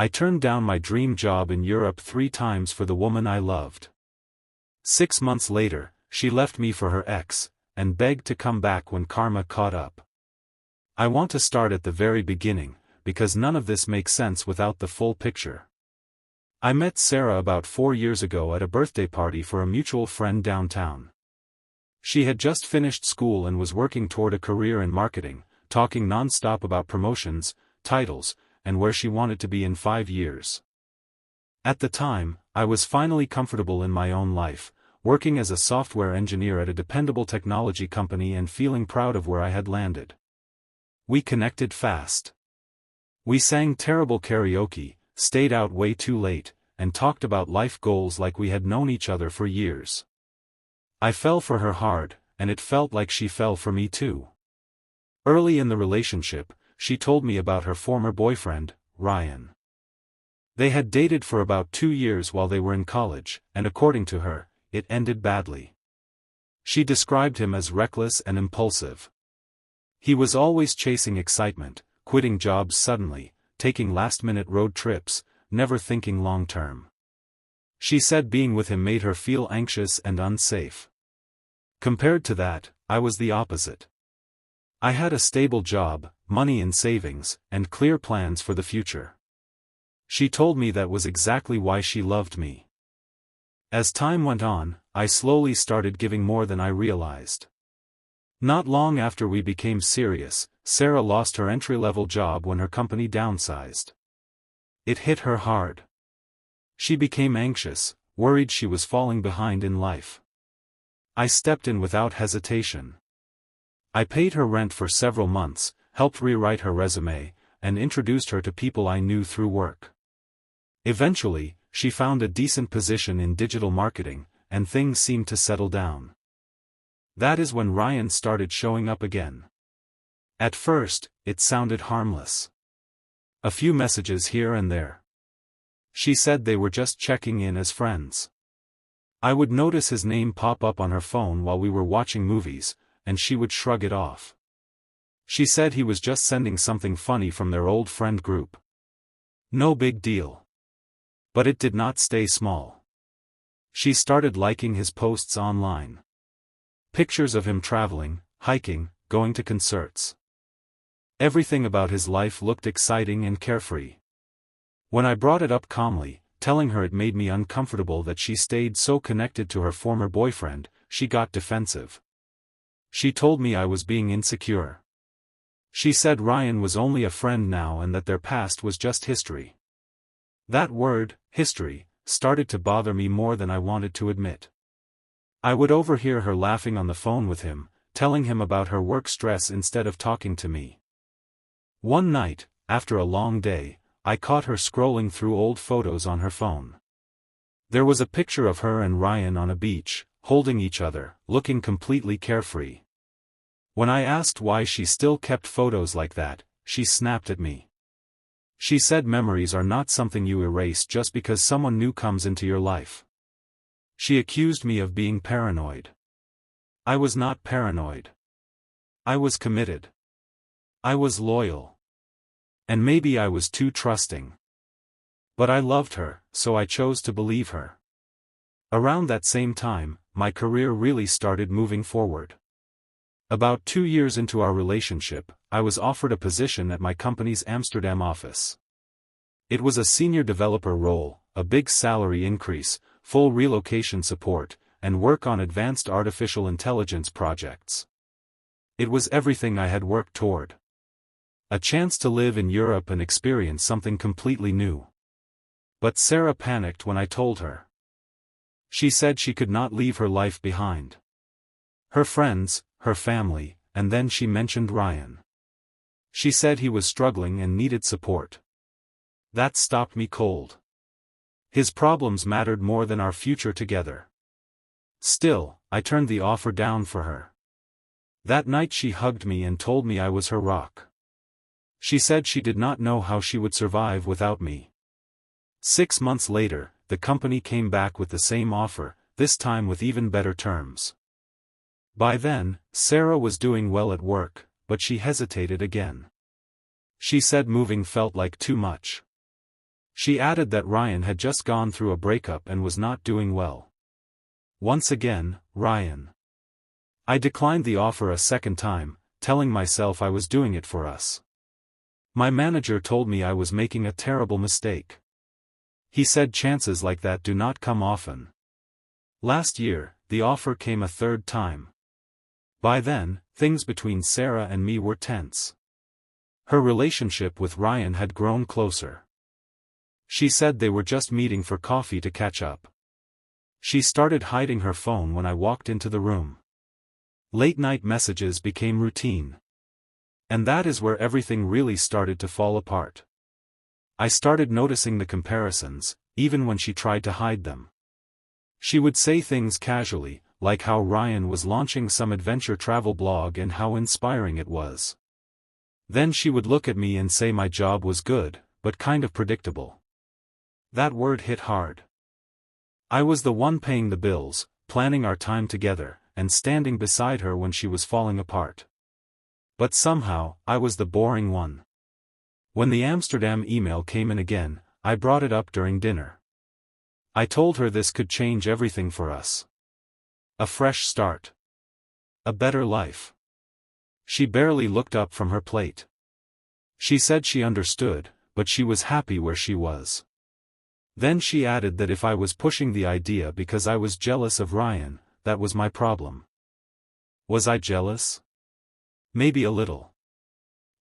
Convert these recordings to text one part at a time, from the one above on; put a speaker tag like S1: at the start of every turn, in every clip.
S1: I turned down my dream job in Europe 3 times for the woman I loved. 6 months later, she left me for her ex, and begged to come back when karma caught up. I want to start at the very beginning, because none of this makes sense without the full picture. I met Sarah about 4 years ago at a birthday party for a mutual friend downtown. She had just finished school and was working toward a career in marketing, talking non-stop about promotions, titles, and where she wanted to be in 5 years. At the time, I was finally comfortable in my own life, working as a software engineer at a dependable technology company and feeling proud of where I had landed. We connected fast. We sang terrible karaoke, stayed out way too late, and talked about life goals like we had known each other for years. I fell for her hard, and it felt like she fell for me too. Early in the relationship, she told me about her former boyfriend, Ryan. They had dated for about 2 years while they were in college, and according to her, it ended badly. She described him as reckless and impulsive. He was always chasing excitement, quitting jobs suddenly, taking last-minute road trips, never thinking long-term. She said being with him made her feel anxious and unsafe. Compared to that, I was the opposite. I had a stable job, money in savings, and clear plans for the future. She told me that was exactly why she loved me. As time went on, I slowly started giving more than I realized. Not long after we became serious, Sarah lost her entry-level job when her company downsized. It hit her hard. She became anxious, worried she was falling behind in life. I stepped in without hesitation. I paid her rent for several months, helped rewrite her resume, and introduced her to people I knew through work. Eventually, she found a decent position in digital marketing, and things seemed to settle down. That is when Ryan started showing up again. At first, it sounded harmless. A few messages here and there. She said they were just checking in as friends. I would notice his name pop up on her phone while we were watching movies, and she would shrug it off. She said he was just sending something funny from their old friend group. No big deal. But it did not stay small. She started liking his posts online. Pictures of him traveling, hiking, going to concerts. Everything about his life looked exciting and carefree. When I brought it up calmly, telling her it made me uncomfortable that she stayed so connected to her former boyfriend, she got defensive. She told me I was being insecure. She said Ryan was only a friend now and that their past was just history. That word, history, started to bother me more than I wanted to admit. I would overhear her laughing on the phone with him, telling him about her work stress instead of talking to me. One night, after a long day, I caught her scrolling through old photos on her phone. There was a picture of her and Ryan on a beach, holding each other, looking completely carefree. When I asked why she still kept photos like that, she snapped at me. She said memories are not something you erase just because someone new comes into your life. She accused me of being paranoid. I was not paranoid. I was committed. I was loyal. And maybe I was too trusting. But I loved her, so I chose to believe her. Around that same time, my career really started moving forward. About 2 years into our relationship, I was offered a position at my company's Amsterdam office. It was a senior developer role, a big salary increase, full relocation support, and work on advanced artificial intelligence projects. It was everything I had worked toward. A chance to live in Europe and experience something completely new. But Sarah panicked when I told her. She said she could not leave her life behind. Her friends, her family, and then she mentioned Ryan. She said he was struggling and needed support. That stopped me cold. His problems mattered more than our future together. Still, I turned the offer down for her. That night she hugged me and told me I was her rock. She said she did not know how she would survive without me. 6 months later, the company came back with the same offer, this time with even better terms. By then, Sarah was doing well at work, but she hesitated again. She said moving felt like too much. She added that Ryan had just gone through a breakup and was not doing well. Once again, Ryan. I declined the offer a second time, telling myself I was doing it for us. My manager told me I was making a terrible mistake. He said chances like that do not come often. Last year, the offer came a third time. By then, things between Sarah and me were tense. Her relationship with Ryan had grown closer. She said they were just meeting for coffee to catch up. She started hiding her phone when I walked into the room. Late-night messages became routine. And that is where everything really started to fall apart. I started noticing the comparisons, even when she tried to hide them. She would say things casually, like how Ryan was launching some adventure travel blog and how inspiring it was. Then she would look at me and say my job was good, but kind of predictable. That word hit hard. I was the one paying the bills, planning our time together, and standing beside her when she was falling apart. But somehow, I was the boring one. When the Amsterdam email came in again, I brought it up during dinner. I told her this could change everything for us. A fresh start. A better life. She barely looked up from her plate. She said she understood, but she was happy where she was. Then she added that if I was pushing the idea because I was jealous of Ryan, that was my problem. Was I jealous? Maybe a little.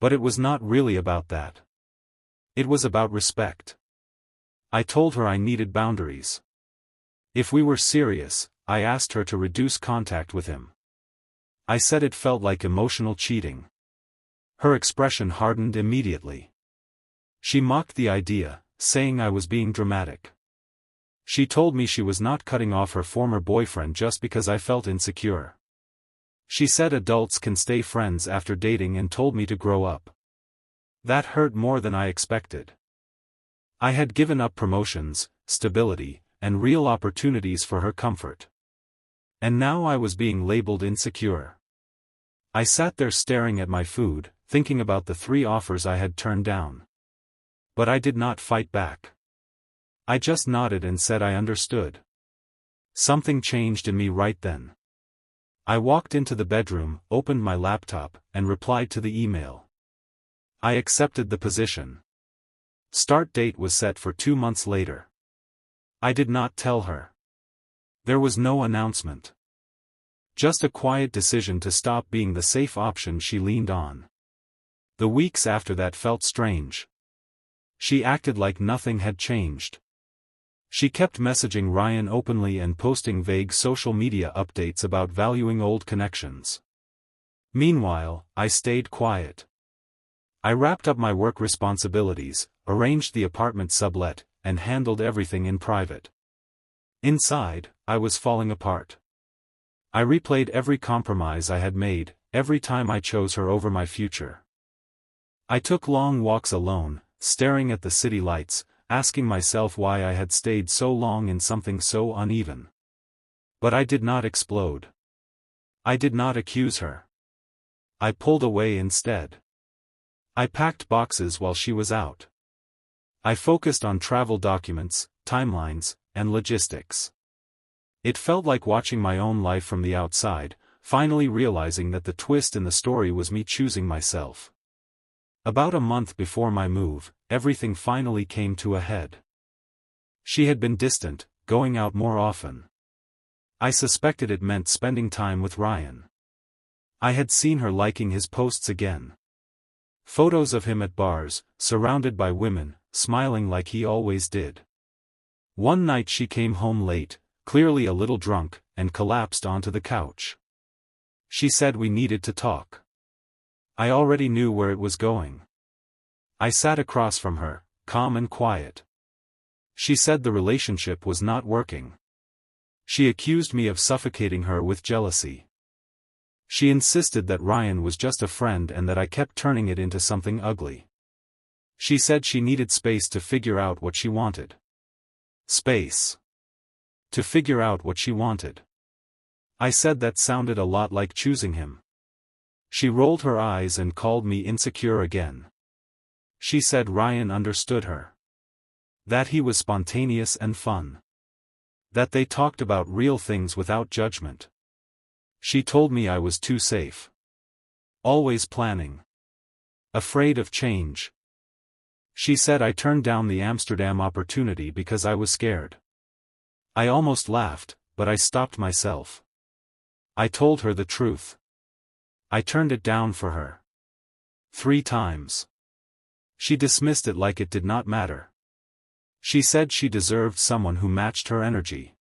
S1: But it was not really about that. It was about respect. I told her I needed boundaries. If we were serious, I asked her to reduce contact with him. I said it felt like emotional cheating. Her expression hardened immediately. She mocked the idea, saying I was being dramatic. She told me she was not cutting off her former boyfriend just because I felt insecure. She said adults can stay friends after dating and told me to grow up. That hurt more than I expected. I had given up promotions, stability, and real opportunities for her comfort. And now I was being labeled insecure. I sat there staring at my food, thinking about the 3 offers I had turned down. But I did not fight back. I just nodded and said I understood. Something changed in me right then. I walked into the bedroom, opened my laptop, and replied to the email. I accepted the position. Start date was set for 2 months later. I did not tell her. There was no announcement. Just a quiet decision to stop being the safe option she leaned on. The weeks after that felt strange. She acted like nothing had changed. She kept messaging Ryan openly and posting vague social media updates about valuing old connections. Meanwhile, I stayed quiet. I wrapped up my work responsibilities, arranged the apartment sublet, and handled everything in private. Inside, I was falling apart. I replayed every compromise I had made, every time I chose her over my future. I took long walks alone, staring at the city lights, asking myself why I had stayed so long in something so uneven. But I did not explode. I did not accuse her. I pulled away instead. I packed boxes while she was out. I focused on travel documents, timelines, and logistics. It felt like watching my own life from the outside, finally realizing that the twist in the story was me choosing myself. About a month before my move, everything finally came to a head. She had been distant, going out more often. I suspected it meant spending time with Ryan. I had seen her liking his posts again. Photos of him at bars, surrounded by women, smiling like he always did. One night she came home late, clearly a little drunk, and collapsed onto the couch. She said we needed to talk. I already knew where it was going. I sat across from her, calm and quiet. She said the relationship was not working. She accused me of suffocating her with jealousy. She insisted that Ryan was just a friend and that I kept turning it into something ugly. She said she needed space to figure out what she wanted. Space. To figure out what she wanted. I said that sounded a lot like choosing him. She rolled her eyes and called me insecure again. She said Ryan understood her. That he was spontaneous and fun. That they talked about real things without judgment. She told me I was too safe. Always planning. Afraid of change. She said I turned down the Amsterdam opportunity because I was scared. I almost laughed, but I stopped myself. I told her the truth. I turned it down for her. 3 times. She dismissed it like it did not matter. She said she deserved someone who matched her energy.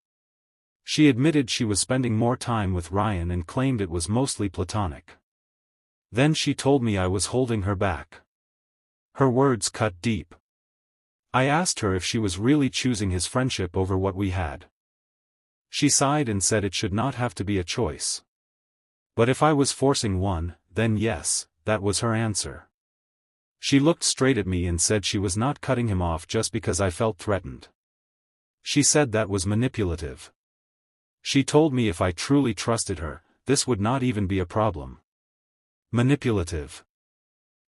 S1: She admitted she was spending more time with Ryan and claimed it was mostly platonic. Then she told me I was holding her back. Her words cut deep. I asked her if she was really choosing his friendship over what we had. She sighed and said it should not have to be a choice. But if I was forcing one, then yes, that was her answer. She looked straight at me and said she was not cutting him off just because I felt threatened. She said that was manipulative. She told me if I truly trusted her, this would not even be a problem. Manipulative.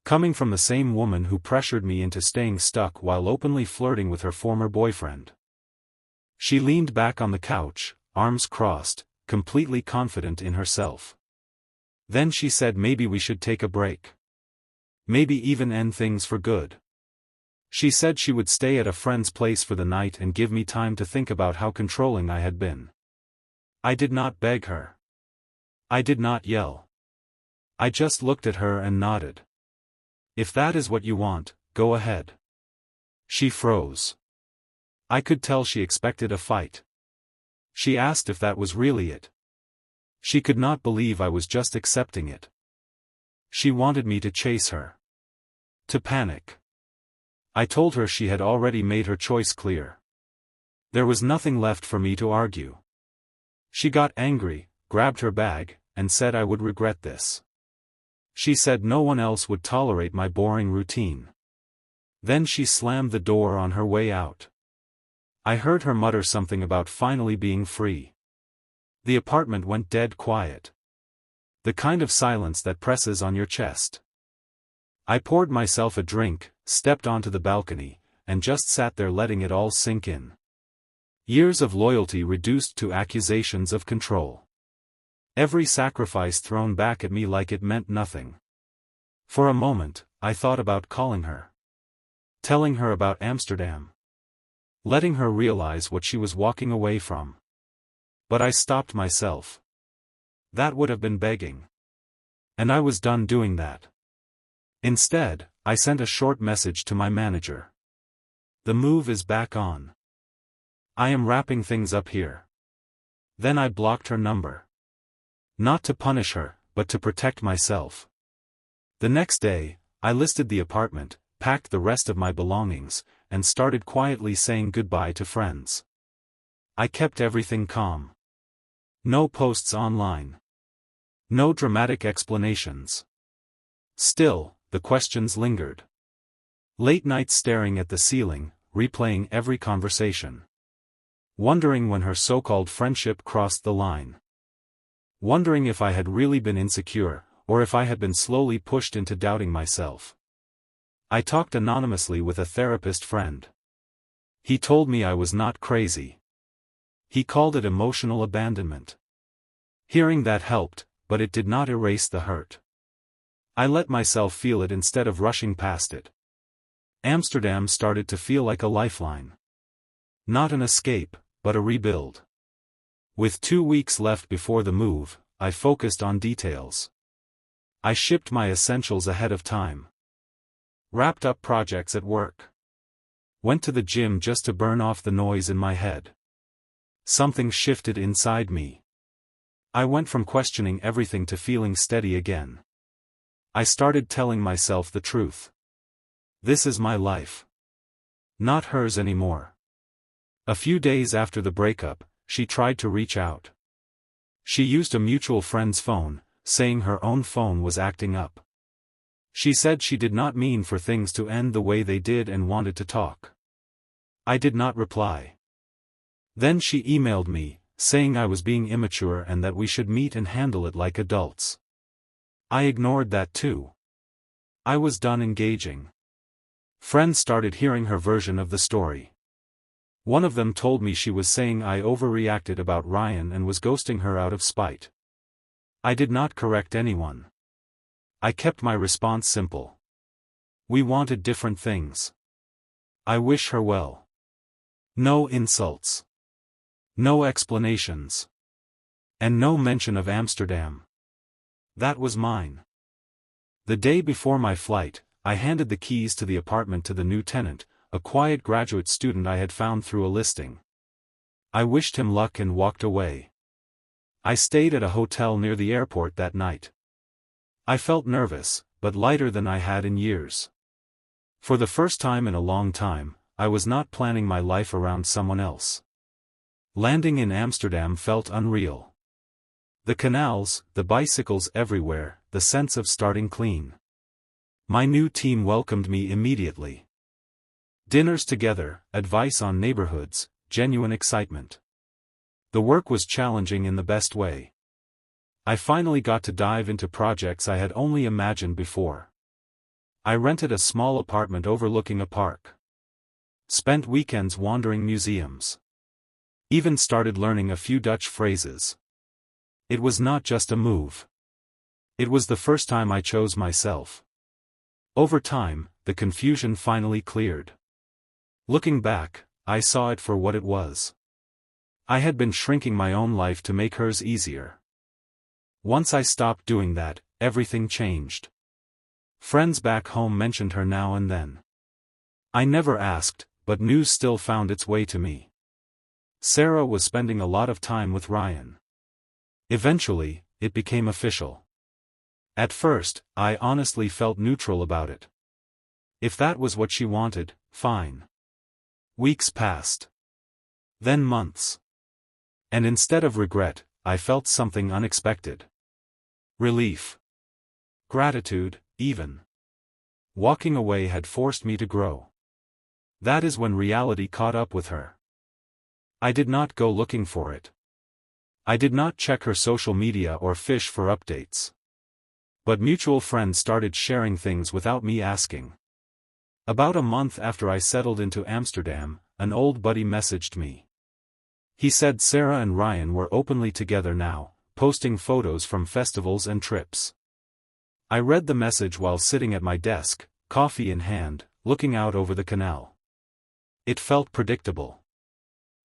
S1: Coming from the same woman who pressured me into staying stuck while openly flirting with her former boyfriend. She leaned back on the couch, arms crossed, completely confident in herself. Then she said maybe we should take a break. Maybe even end things for good. She said she would stay at a friend's place for the night and give me time to think about how controlling I had been. I did not beg her. I did not yell. I just looked at her and nodded. If that is what you want, go ahead. She froze. I could tell she expected a fight. She asked if that was really it. She could not believe I was just accepting it. She wanted me to chase her. To panic. I told her she had already made her choice clear. There was nothing left for me to argue. She got angry, grabbed her bag, and said I would regret this. She said no one else would tolerate my boring routine. Then she slammed the door on her way out. I heard her mutter something about finally being free. The apartment went dead quiet. The kind of silence that presses on your chest. I poured myself a drink, stepped onto the balcony, and just sat there letting it all sink in. Years of loyalty reduced to accusations of control. Every sacrifice thrown back at me like it meant nothing. For a moment, I thought about calling her. Telling her about Amsterdam. Letting her realize what she was walking away from. But I stopped myself. That would have been begging. And I was done doing that. Instead, I sent a short message to my manager. The move is back on. I am wrapping things up here. Then I blocked her number. Not to punish her, but to protect myself. The next day, I listed the apartment, packed the rest of my belongings, and started quietly saying goodbye to friends. I kept everything calm. No posts online. No dramatic explanations. Still, the questions lingered. Late nights staring at the ceiling, replaying every conversation. Wondering when her so-called friendship crossed the line. Wondering if I had really been insecure, or if I had been slowly pushed into doubting myself. I talked anonymously with a therapist friend. He told me I was not crazy. He called it emotional abandonment. Hearing that helped, but it did not erase the hurt. I let myself feel it instead of rushing past it. Amsterdam started to feel like a lifeline. Not an escape, but a rebuild. With 2 weeks left before the move, I focused on details. I shipped my essentials ahead of time. Wrapped up projects at work. Went to the gym just to burn off the noise in my head. Something shifted inside me. I went from questioning everything to feeling steady again. I started telling myself the truth. This is my life. Not hers anymore. A few days after the breakup, she tried to reach out. She used a mutual friend's phone, saying her own phone was acting up. She said she did not mean for things to end the way they did and wanted to talk. I did not reply. Then she emailed me, saying I was being immature and that we should meet and handle it like adults. I ignored that too. I was done engaging. Friends started hearing her version of the story. One of them told me she was saying I overreacted about Ryan and was ghosting her out of spite. I did not correct anyone. I kept my response simple. We wanted different things. I wish her well. No insults. No explanations. And no mention of Amsterdam. That was mine. The day before my flight, I handed the keys to the apartment to the new tenant, a quiet graduate student I had found through a listing. I wished him luck and walked away. I stayed at a hotel near the airport that night. I felt nervous, but lighter than I had in years. For the first time in a long time, I was not planning my life around someone else. Landing in Amsterdam felt unreal. The canals, the bicycles everywhere, the sense of starting clean. My new team welcomed me immediately. Dinners together, advice on neighborhoods, genuine excitement. The work was challenging in the best way. I finally got to dive into projects I had only imagined before. I rented a small apartment overlooking a park. Spent weekends wandering museums. Even started learning a few Dutch phrases. It was not just a move. It was the first time I chose myself. Over time, the confusion finally cleared. Looking back, I saw it for what it was. I had been shrinking my own life to make hers easier. Once I stopped doing that, everything changed. Friends back home mentioned her now and then. I never asked, but news still found its way to me. Sarah was spending a lot of time with Ryan. Eventually, it became official. At first, I honestly felt neutral about it. If that was what she wanted, fine. Weeks passed. Then months. And instead of regret, I felt something unexpected. Relief. Gratitude, even. Walking away had forced me to grow. That is when reality caught up with her. I did not go looking for it. I did not check her social media or fish for updates. But mutual friends started sharing things without me asking. About a month after I settled into Amsterdam, an old buddy messaged me. He said Sarah and Ryan were openly together now, posting photos from festivals and trips. I read the message while sitting at my desk, coffee in hand, looking out over the canal. It felt predictable.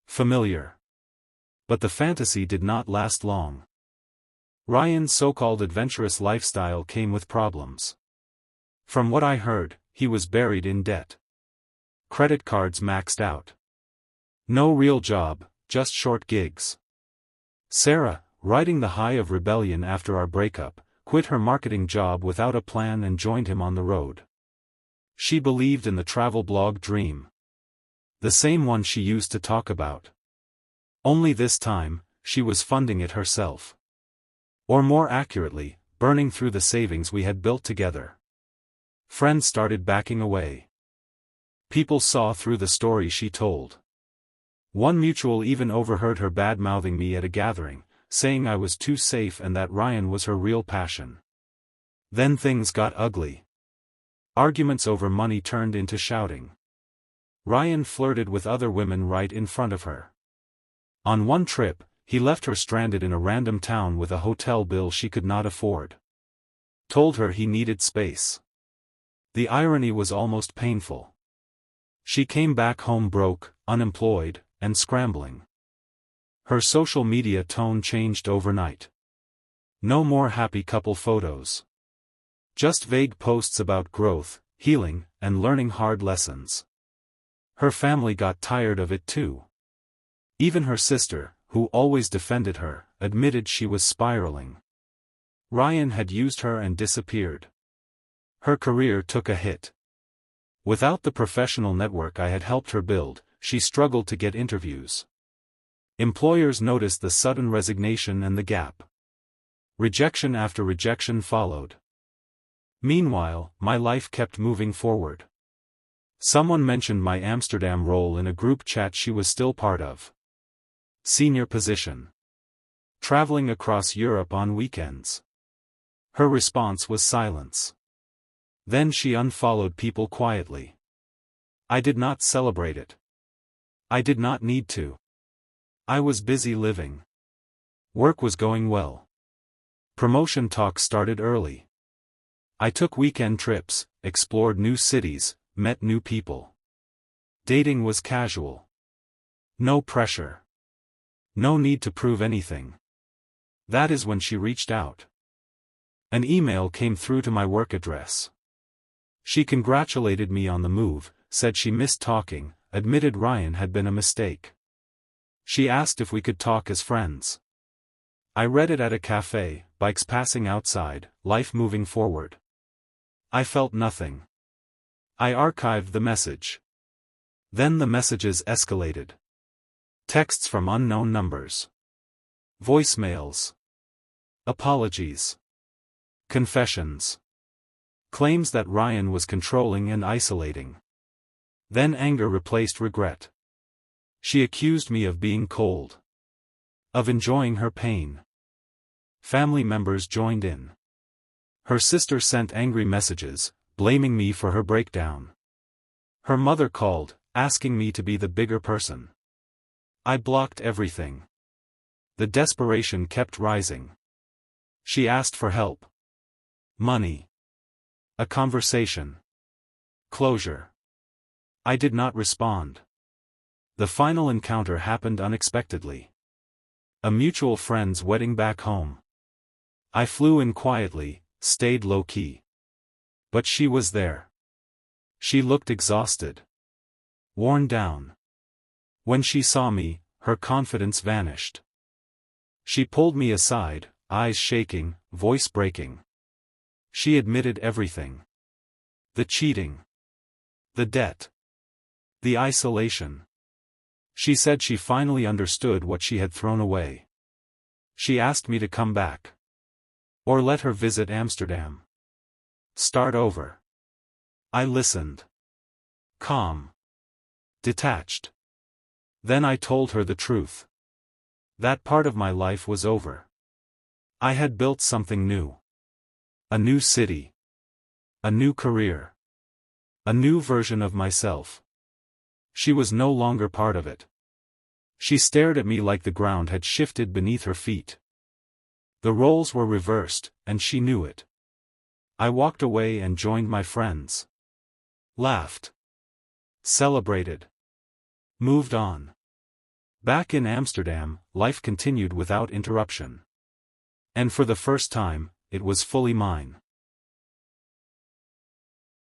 S1: Familiar. But the fantasy did not last long. Ryan's so-called adventurous lifestyle came with problems. From what I heard, he was buried in debt. Credit cards maxed out. No real job, just short gigs. Sarah, riding the high of rebellion after our breakup, quit her marketing job without a plan and joined him on the road. She believed in the travel blog dream. The same one she used to talk about. Only this time, she was funding it herself. Or more accurately, burning through the savings we had built together. Friends started backing away. People saw through the story she told. One mutual even overheard her bad-mouthing me at a gathering, saying I was too safe and that Ryan was her real passion. Then things got ugly. Arguments over money turned into shouting. Ryan flirted with other women right in front of her. On one trip, he left her stranded in a random town with a hotel bill she could not afford. Told her he needed space. The irony was almost painful. She came back home broke, unemployed, and scrambling. Her social media tone changed overnight. No more happy couple photos. Just vague posts about growth, healing, and learning hard lessons. Her family got tired of it too. Even her sister, who always defended her, admitted she was spiraling. Ryan had used her and disappeared. Her career took a hit. Without the professional network I had helped her build, she struggled to get interviews. Employers noticed the sudden resignation and the gap. Rejection after rejection followed. Meanwhile, my life kept moving forward. Someone mentioned my Amsterdam role in a group chat she was still part of. Senior position. Traveling across Europe on weekends. Her response was silence. Then she unfollowed people quietly. I did not celebrate it. I did not need to. I was busy living. Work was going well. Promotion talks started early. I took weekend trips, explored new cities, met new people. Dating was casual. No pressure. No need to prove anything. That is when she reached out. An email came through to my work address. She congratulated me on the move, said she missed talking, admitted Ryan had been a mistake. She asked if we could talk as friends. I read it at a cafe, bikes passing outside, life moving forward. I felt nothing. I archived the message. Then the messages escalated. Texts from unknown numbers. Voicemails. Apologies. Confessions. Claims that Ryan was controlling and isolating. Then anger replaced regret. She accused me of being cold. Of enjoying her pain. Family members joined in. Her sister sent angry messages, blaming me for her breakdown. Her mother called, asking me to be the bigger person. I blocked everything. The desperation kept rising. She asked for help. Money. A conversation. Closure. I did not respond. The final encounter happened unexpectedly. A mutual friend's wedding back home. I flew in quietly, stayed low-key. But she was there. She looked exhausted. Worn down. When she saw me, her confidence vanished. She pulled me aside, eyes shaking, voice breaking. She admitted everything. The cheating. The debt. The isolation. She said she finally understood what she had thrown away. She asked me to come back. Or let her visit Amsterdam. Start over. I listened. Calm. Detached. Then I told her the truth. That part of my life was over. I had built something new. A new city. A new career. A new version of myself. She was no longer part of it. She stared at me like the ground had shifted beneath her feet. The roles were reversed, and she knew it. I walked away and joined my friends. Laughed. Celebrated. Moved on. Back in Amsterdam, life continued without interruption. And for the first time, it was fully mine.